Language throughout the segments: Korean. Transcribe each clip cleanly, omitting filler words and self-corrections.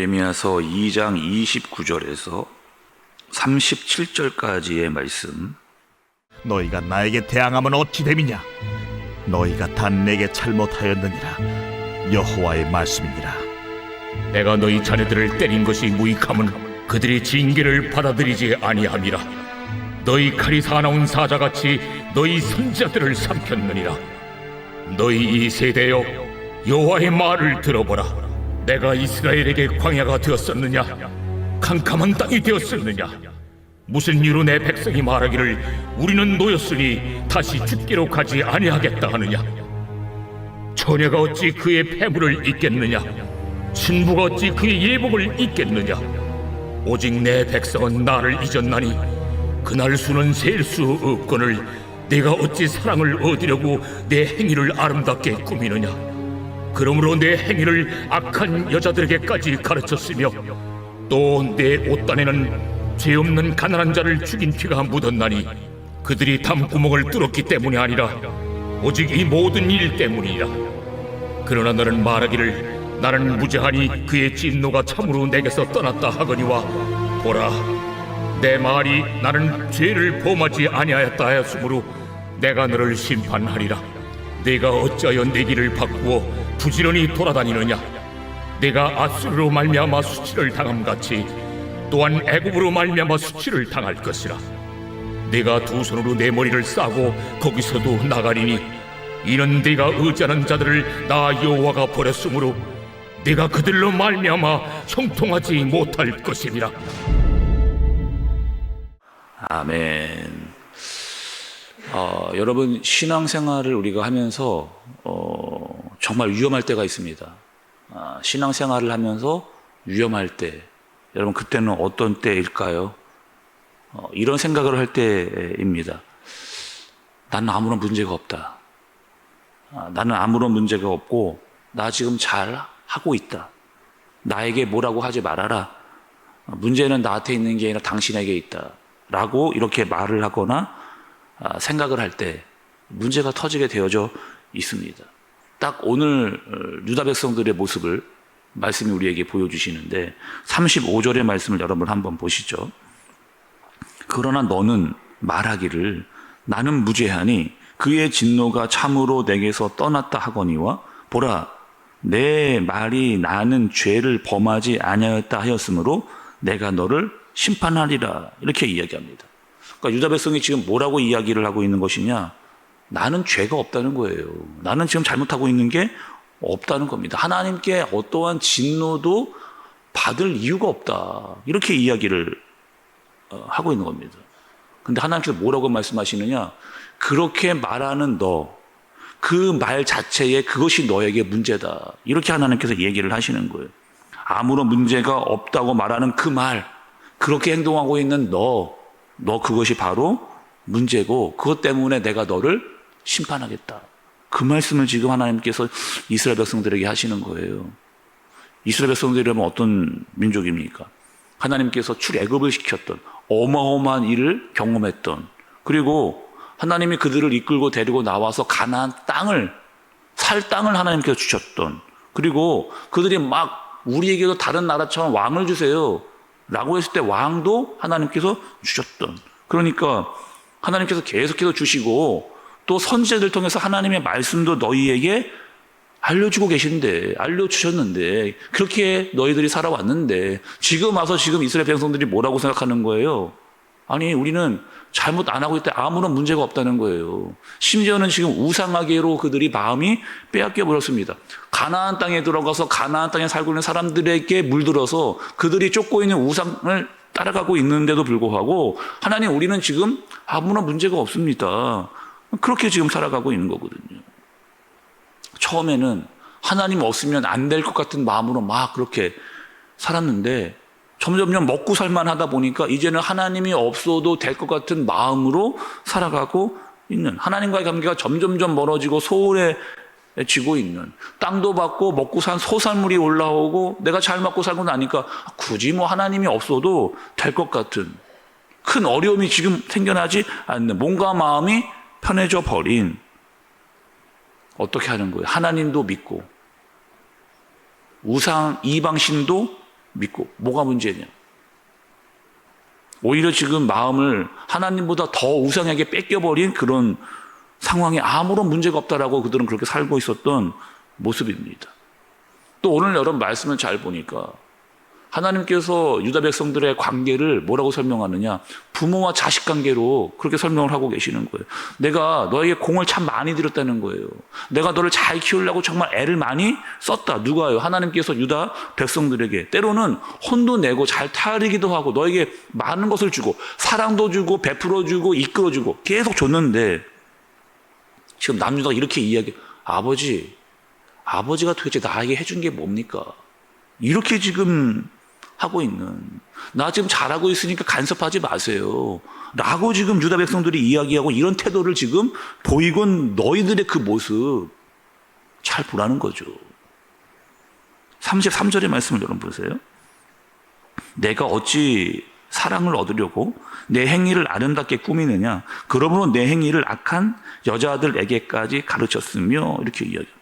예레미야서 2장 29절에서 37절까지의 말씀. 너희가 나에게 대항하면 어찌 됨이냐? 너희가 다 내게 잘못하였느니라. 여호와의 말씀이니라. 내가 너희 자녀들을 때린 것이 무익함은 그들이 징계를 받아들이지 아니함이라. 너희 칼이 사나운 사자같이 너희 선지자들을 삼켰느니라. 너희 이 세대여, 여호와의 말을 들어보라. 내가 이스라엘에게 광야가 되었었느냐? 캄캄한 땅이 되었었느냐? 무슨 이유로 내 백성이 말하기를 우리는 노였으니 다시 죽기로 가지 아니하겠다 하느냐? 처녀가 어찌 그의 폐물을 잊겠느냐? 신부가 어찌 그의 예복을 잊겠느냐? 오직 내 백성은 나를 잊었나니 그날 수는 셀 수 없거늘 내가 어찌 사랑을 얻으려고 내 행위를 아름답게 꾸미느냐? 그러므로 내 행위를 악한 여자들에게까지 가르쳤으며 또 내 옷단에는 죄 없는 가난한 자를 죽인 피가 묻었나니 그들이 담구멍을 뚫었기 때문이 아니라 오직 이 모든 일 때문이라. 그러나 너는 말하기를 나는 무죄하니 그의 진노가 참으로 내게서 떠났다 하거니와 보라, 내 말이 나는 죄를 범하지 아니하였다 하였으므로 내가 너를 심판하리라. 내가 어찌하여 내 길을 바꾸어 부지런히 돌아다니느냐? 내가 아수르로 말미암아 수치를 당함같이 또한 애굽으로 말미암아 수치를 당할 것이라. 내가 두 손으로 내 머리를 싸고 거기서도 나가리니 이는 내가 의지하는 자들을 나 여호와가 버렸으므로 내가 그들로 말미암아 형통하지 못할 것이니라. 아멘. 여러분, 신앙생활을 우리가 하면서 정말 위험할 때가 있습니다. 신앙생활을 하면서 위험할 때, 여러분 그때는 어떤 때일까요? 이런 생각을 할 때입니다. 나는 아무런 문제가 없다. 나는 아무런 문제가 없고 나 지금 잘 하고 있다. 나에게 뭐라고 하지 말아라. 문제는 나한테 있는 게 아니라 당신에게 있다. 라고 이렇게 말을 하거나 생각을 할 때 문제가 터지게 되어져 있습니다. 딱 오늘 유다 백성들의 모습을 말씀이 우리에게 보여주시는데 35절의 말씀을 여러분 한번 보시죠. 그러나 너는 말하기를 나는 무죄하니 그의 진노가 참으로 내게서 떠났다 하거니와 보라, 내 말이 나는 죄를 범하지 아니하였다 하였으므로 내가 너를 심판하리라. 이렇게 이야기합니다. 그러니까 유다 백성이 지금 뭐라고 이야기를 하고 있는 것이냐? 나는 죄가 없다는 거예요. 나는 지금 잘못하고 있는 게 없다는 겁니다. 하나님께 어떠한 진노도 받을 이유가 없다. 이렇게 이야기를 하고 있는 겁니다. 근데 하나님께서 뭐라고 말씀하시느냐? 그렇게 말하는 너, 그 말 자체에 그것이 너에게 문제다. 이렇게 하나님께서 얘기를 하시는 거예요. 아무런 문제가 없다고 말하는 그 말, 그렇게 행동하고 있는 너 그것이 바로 문제고 그것 때문에 내가 너를 심판하겠다. 그 말씀을 지금 하나님께서 이스라엘 백성들에게 하시는 거예요. 이스라엘 백성들이라면 어떤 민족입니까? 하나님께서 출애굽을 시켰던 어마어마한 일을 경험했던, 그리고 하나님이 그들을 이끌고 데리고 나와서 가나안 땅을, 살 땅을 하나님께서 주셨던, 그리고 그들이 막 우리에게도 다른 나라처럼 왕을 주세요 라고 했을 때 왕도 하나님께서 주셨던, 그러니까 하나님께서 계속해서 주시고 또 선지자들 통해서 하나님의 말씀도 너희에게 알려주고 계신데, 알려주셨는데, 그렇게 너희들이 살아왔는데 지금 와서 지금 이스라엘 백성들이 뭐라고 생각하는 거예요? 아니, 우리는 잘못 안 하고 있다, 아무런 문제가 없다는 거예요. 심지어는 지금 우상하게로 그들이 마음이 빼앗겨 버렸습니다. 가나안 땅에 들어가서 가나안 땅에 살고 있는 사람들에게 물들어서 그들이 쫓고 있는 우상을 따라가고 있는데도 불구하고 하나님, 우리는 지금 아무런 문제가 없습니다. 그렇게 지금 살아가고 있는 거거든요. 처음에는 하나님 없으면 안 될 것 같은 마음으로 막 그렇게 살았는데 점점점 먹고 살만 하다 보니까 이제는 하나님이 없어도 될 것 같은 마음으로 살아가고 있는, 하나님과의 관계가 점점점 멀어지고 소홀해지고 있는, 땅도 받고 먹고 산 소산물이 올라오고 내가 잘 먹고 살고 나니까 굳이 뭐 하나님이 없어도 될 것 같은 큰 어려움이 지금 생겨나지 않는, 뭔가 마음이 편해져 버린, 어떻게 하는 거예요? 하나님도 믿고 우상 이방신도 믿고 뭐가 문제냐? 오히려 지금 마음을 하나님보다 더 우상에게 뺏겨버린 그런 상황에 아무런 문제가 없다라고 그들은 그렇게 살고 있었던 모습입니다. 또 오늘 여러분 말씀을 잘 보니까 하나님께서 유다 백성들의 관계를 뭐라고 설명하느냐? 부모와 자식 관계로 그렇게 설명을 하고 계시는 거예요. 내가 너에게 공을 참 많이 들였다는 거예요. 내가 너를 잘 키우려고 정말 애를 많이 썼다. 누가요? 하나님께서 유다 백성들에게 때로는 혼도 내고 잘 타리기도 하고 너에게 많은 것을 주고 사랑도 주고 베풀어주고 이끌어주고 계속 줬는데 지금 남유다가 이렇게 아버지가 도대체 나에게 해준 게 뭡니까? 이렇게 지금 하고 있는, 나 지금 잘하고 있으니까 간섭하지 마세요 라고 지금 유다 백성들이 이야기하고 이런 태도를 지금 보이곤 너희들의 그 모습 잘 보라는 거죠. 33절의 말씀을 여러분 보세요. 내가 어찌 사랑을 얻으려고 내 행위를 아름답게 꾸미느냐? 그러므로 내 행위를 악한 여자들에게까지 가르쳤으며 이렇게 이야기합니다.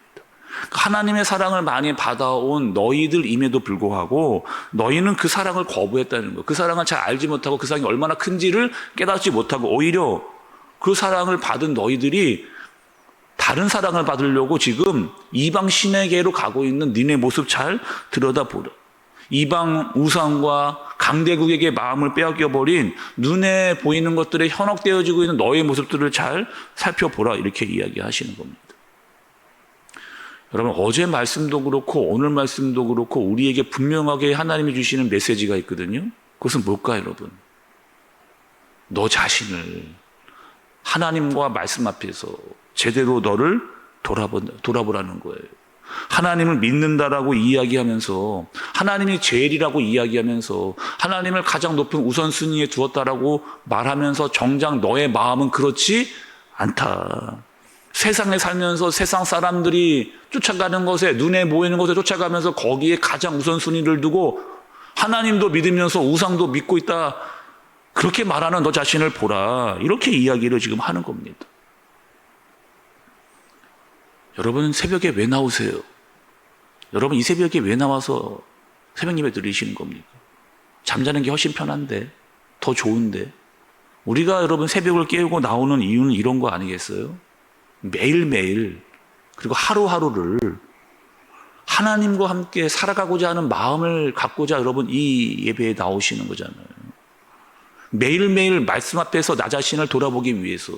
하나님의 사랑을 많이 받아온 너희들임에도 불구하고 너희는 그 사랑을 거부했다는 거. 그 사랑을 잘 알지 못하고 그 사랑이 얼마나 큰지를 깨닫지 못하고 오히려 그 사랑을 받은 너희들이 다른 사랑을 받으려고 지금 이방 신에게로 가고 있는 니네 모습 잘 들여다보라. 이방 우상과 강대국에게 마음을 빼앗겨버린 눈에 보이는 것들에 현혹되어지고 있는 너의 모습들을 잘 살펴보라. 이렇게 이야기하시는 겁니다. 여러분, 어제 말씀도 그렇고 오늘 말씀도 그렇고 우리에게 분명하게 하나님이 주시는 메시지가 있거든요. 그것은 뭘까요, 여러분? 너 자신을 하나님과 말씀 앞에서 제대로 너를 돌아보라는 거예요. 하나님을 믿는다라고 이야기하면서 하나님이 제일이라고 이야기하면서 하나님을 가장 높은 우선순위에 두었다라고 말하면서 정작 너의 마음은 그렇지 않다. 세상에 살면서 세상 사람들이 쫓아가는 것에 눈에 보이는 것에 쫓아가면서 거기에 가장 우선순위를 두고 하나님도 믿으면서 우상도 믿고 있다. 그렇게 말하는 너 자신을 보라. 이렇게 이야기를 지금 하는 겁니다. 여러분 새벽에 왜 나오세요? 여러분 이 새벽에 왜 나와서 새벽 예배 드리시는 겁니까? 잠자는 게 훨씬 편한데 더 좋은데 우리가 여러분 새벽을 깨우고 나오는 이유는 이런 거 아니겠어요? 매일매일 그리고 하루하루를 하나님과 함께 살아가고자 하는 마음을 갖고자 여러분 이 예배에 나오시는 거잖아요. 매일매일 말씀 앞에서 나 자신을 돌아보기 위해서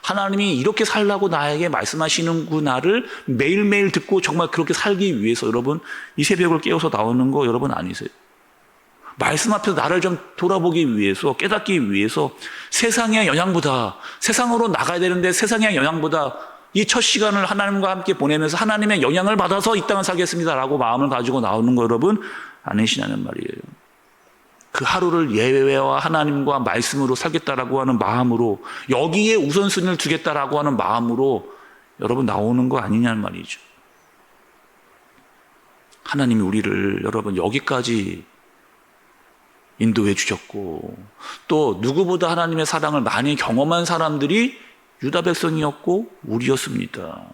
하나님이 이렇게 살라고 나에게 말씀하시는구나를 매일매일 듣고 정말 그렇게 살기 위해서 여러분 이 새벽을 깨워서 나오는 거 여러분 아니세요? 말씀 앞에서 나를 좀 돌아보기 위해서 깨닫기 위해서 세상의 영향보다 세상으로 나가야 되는데 세상의 영향보다 이 첫 시간을 하나님과 함께 보내면서 하나님의 영향을 받아서 이 땅을 살겠습니다라고 마음을 가지고 나오는 거 여러분 아니시냐는 말이에요. 그 하루를 예배와 하나님과 말씀으로 살겠다라고 하는 마음으로 여기에 우선순위를 두겠다라고 하는 마음으로 여러분 나오는 거 아니냐는 말이죠. 하나님이 우리를 여러분 여기까지 인도해 주셨고 또 누구보다 하나님의 사랑을 많이 경험한 사람들이 유다 백성이었고 우리였습니다.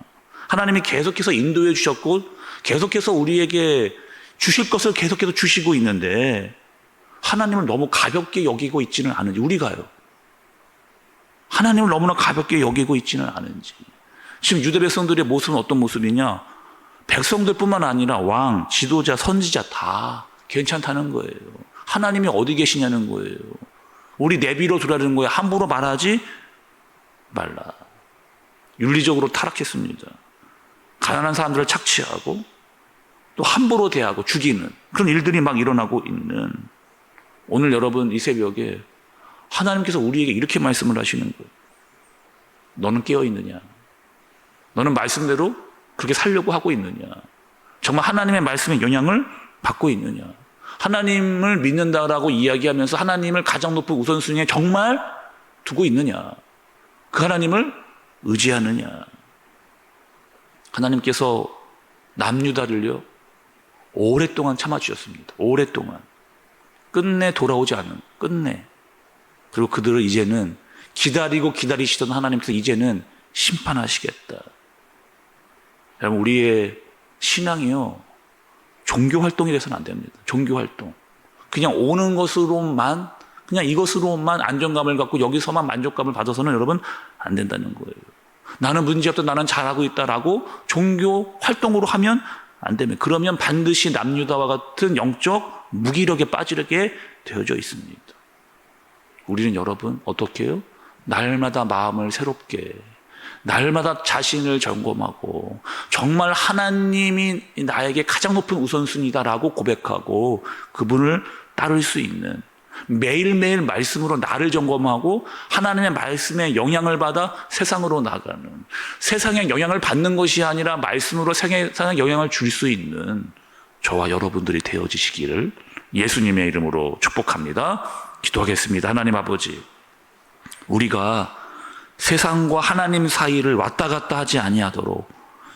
하나님이 계속해서 인도해 주셨고 계속해서 우리에게 주실 것을 계속해서 주시고 있는데 하나님을 너무 가볍게 여기고 있지는 않은지 우리가요. 하나님을 너무나 가볍게 여기고 있지는 않은지 지금 유다 백성들의 모습은 어떤 모습이냐? 백성들뿐만 아니라 왕, 지도자, 선지자 다 괜찮다는 거예요. 하나님이 어디 계시냐는 거예요. 우리 내비로 두라는 거예요. 함부로 말하지 말라. 윤리적으로 타락했습니다. 가난한 사람들을 착취하고 또 함부로 대하고 죽이는 그런 일들이 막 일어나고 있는 오늘 여러분 이 새벽에 하나님께서 우리에게 이렇게 말씀을 하시는 거예요. 너는 깨어있느냐? 너는 말씀대로 그렇게 살려고 하고 있느냐? 정말 하나님의 말씀에 영향을 받고 있느냐? 하나님을 믿는다라고 이야기하면서 하나님을 가장 높은 우선순위에 정말 두고 있느냐? 그 하나님을 의지하느냐? 하나님께서 남유다를요 오랫동안 참아주셨습니다. 오랫동안 끝내 돌아오지 않은 끝내 그리고 그들을 이제는 기다리시던 하나님께서 이제는 심판하시겠다. 여러분 우리의 신앙이요 종교 활동이 돼서는 안 됩니다. 종교 활동. 그냥 오는 것으로만, 그냥 이것으로만 안정감을 갖고 여기서만 만족감을 받아서는 여러분 안 된다는 거예요. 나는 문제없다, 나는 잘하고 있다라고 종교 활동으로 하면 안 됩니다. 그러면 반드시 남유다와 같은 영적 무기력에 빠지게 되어져 있습니다. 우리는 여러분 어떻게 해요? 날마다 마음을 새롭게, 날마다 자신을 점검하고 정말 하나님이 나에게 가장 높은 우선순위다라고 고백하고 그분을 따를 수 있는, 매일매일 말씀으로 나를 점검하고 하나님의 말씀에 영향을 받아 세상으로 나가는, 세상에 영향을 받는 것이 아니라 말씀으로 세상에 영향을 줄 수 있는 저와 여러분들이 되어지시기를 예수님의 이름으로 축복합니다. 기도하겠습니다. 하나님 아버지, 우리가 세상과 하나님 사이를 왔다 갔다 하지 아니하도록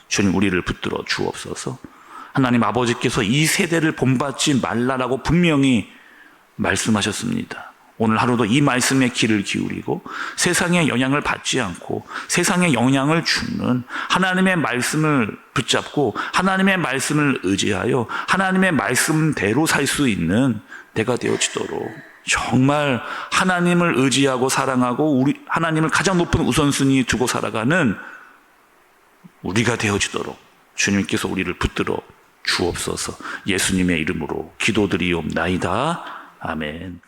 주님 우리를 붙들어 주옵소서. 하나님 아버지께서 이 세대를 본받지 말라라고 분명히 말씀하셨습니다. 오늘 하루도 이 말씀에 귀를 기울이고 세상의 영향을 받지 않고 세상의 영향을 주는 하나님의 말씀을 붙잡고 하나님의 말씀을 의지하여 하나님의 말씀대로 살 수 있는 내가 되어지도록 정말 하나님을 의지하고 사랑하고 우리 하나님을 가장 높은 우선순위에 두고 살아가는 우리가 되어지도록 주님께서 우리를 붙들어 주옵소서. 예수님의 이름으로 기도드리옵나이다. 아멘.